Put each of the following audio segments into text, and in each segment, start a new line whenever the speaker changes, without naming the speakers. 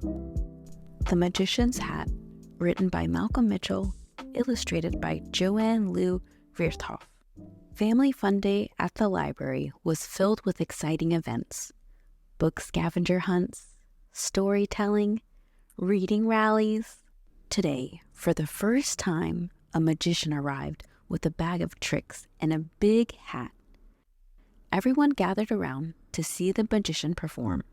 The Magician's Hat, written by Malcolm Mitchell, illustrated by Joanne Lou Verthoff. Family Fun Day at the library was filled with exciting events: book scavenger hunts, storytelling, reading rallies. Today, for the first time, a magician arrived with a bag of tricks and a big hat. Everyone gathered around to see the magician perform.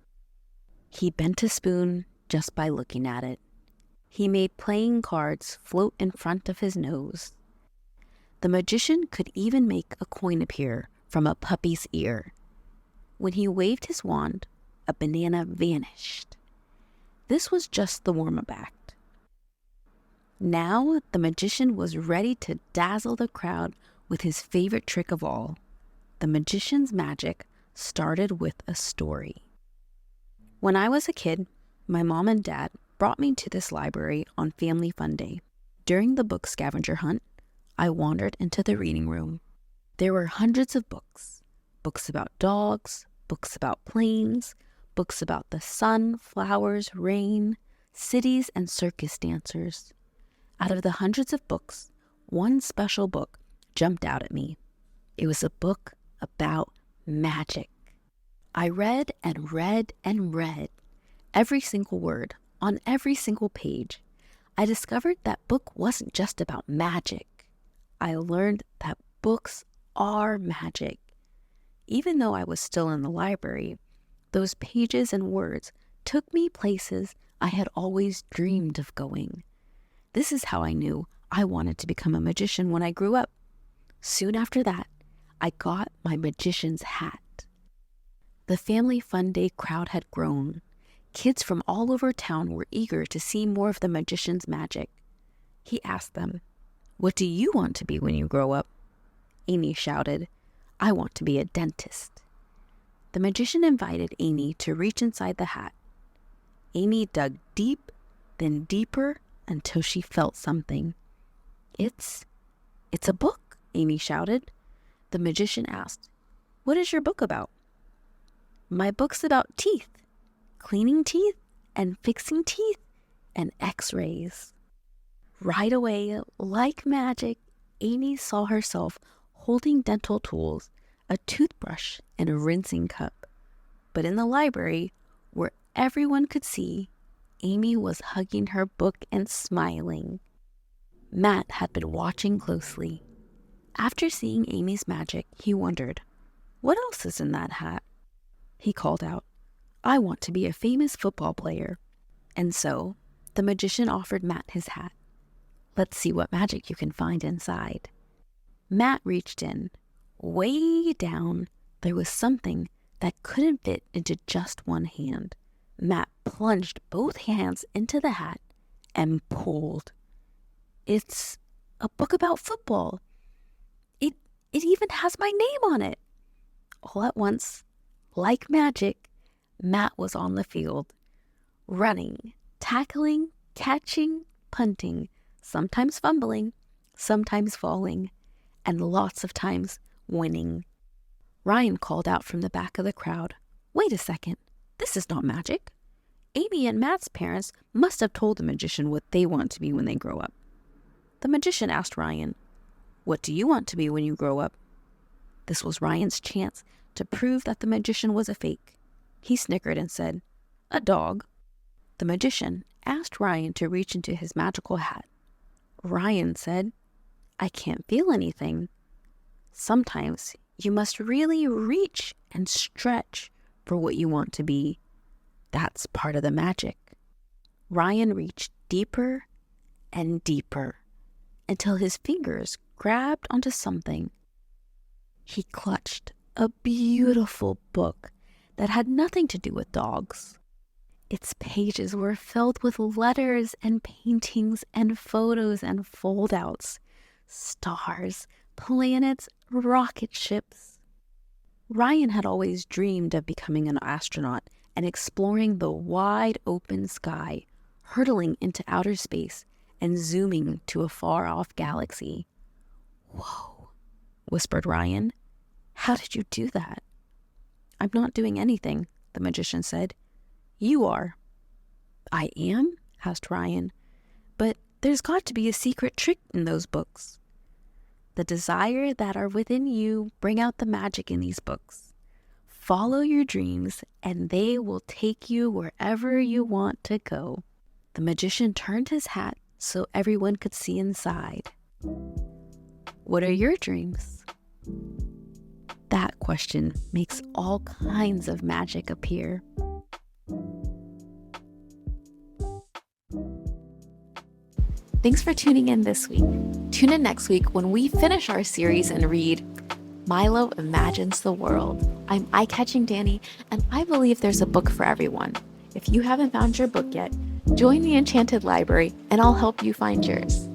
He bent a spoon just by looking at it. He made playing cards float in front of his nose. The magician could even make a coin appear from a puppy's ear. When he waved his wand, a banana vanished. This was just the warm-up act. Now the magician was ready to dazzle the crowd with his favorite trick of all. The magician's magic started with a story. When I was a kid, my mom and dad brought me to this library on Family Fun Day. During the book scavenger hunt, I wandered into the reading room. There were hundreds of books. Books about dogs, books about planes, books about the sun, flowers, rain, cities, and circus dancers. Out of the hundreds of books, one special book jumped out at me. It was a book about magic. I read and read and read every single word on every single page. I discovered that book wasn't just about magic. I learned that books are magic. Even though I was still in the library, those pages and words took me places I had always dreamed of going. This is how I knew I wanted to become a magician when I grew up. Soon after that, I got my magician's hat. The Family Fun Day crowd had grown. Kids from all over town were eager to see more of the magician's magic. He asked them, "What do you want to be when you grow up?" Amy shouted, "I want to be a dentist." The magician invited Amy to reach inside the hat. Amy dug deep, then deeper, until she felt something. It's a book," Amy shouted. The magician asked, "What is your book about?" "My book's about teeth, cleaning teeth and fixing teeth and x-rays." Right away, like magic, Amy saw herself holding dental tools, a toothbrush, and a rinsing cup. But in the library, where everyone could see, Amy was hugging her book and smiling. Matt had been watching closely. After seeing Amy's magic, he wondered, what else is in that hat? He called out, "I want to be a famous football player." And so, the magician offered Matt his hat. "Let's see what magic you can find inside." Matt reached in. Way down, there was something that couldn't fit into just one hand. Matt plunged both hands into the hat and pulled. "It's a book about football. It even has my name on it." All at once, like magic, Matt was on the field, running, tackling, catching, punting, sometimes fumbling, sometimes falling, and lots of times winning. Ryan called out from the back of the crowd, "Wait a second, this is not magic. Amy and Matt's parents must have told the magician what they want to be when they grow up." The magician asked Ryan, "What do you want to be when you grow up?" This was Ryan's chance to prove that the magician was a fake. He snickered and said, "A dog." The magician asked Ryan to reach into his magical hat. Ryan said, "I can't feel anything." Sometimes you must really reach and stretch for what you want to be. That's part of the magic. Ryan reached deeper and deeper until his fingers grabbed onto something. He clutched a beautiful book that had nothing to do with dogs. Its pages were filled with letters and paintings and photos and foldouts, stars, planets, rocket ships. Ryan had always dreamed of becoming an astronaut and exploring the wide open sky, hurtling into outer space and zooming to a far-off galaxy. "Whoa," whispered Ryan. "How did you do that?" "I'm not doing anything," the magician said. "You are." I am? Asked Ryan. But there's got to be a secret trick in those books. The desire that are within you bring out the magic in these books. Follow your dreams and they will take you wherever you want to go. The magician turned his hat so everyone could see inside. What are your dreams? That question makes all kinds of magic appear. Thanks for tuning in this week. Tune in next week when we finish our series and read Milo Imagines the World. I'm Eyecatching Dani, and I believe there's a book for everyone. If you haven't found your book yet, join the Enchanted Library and I'll help you find yours.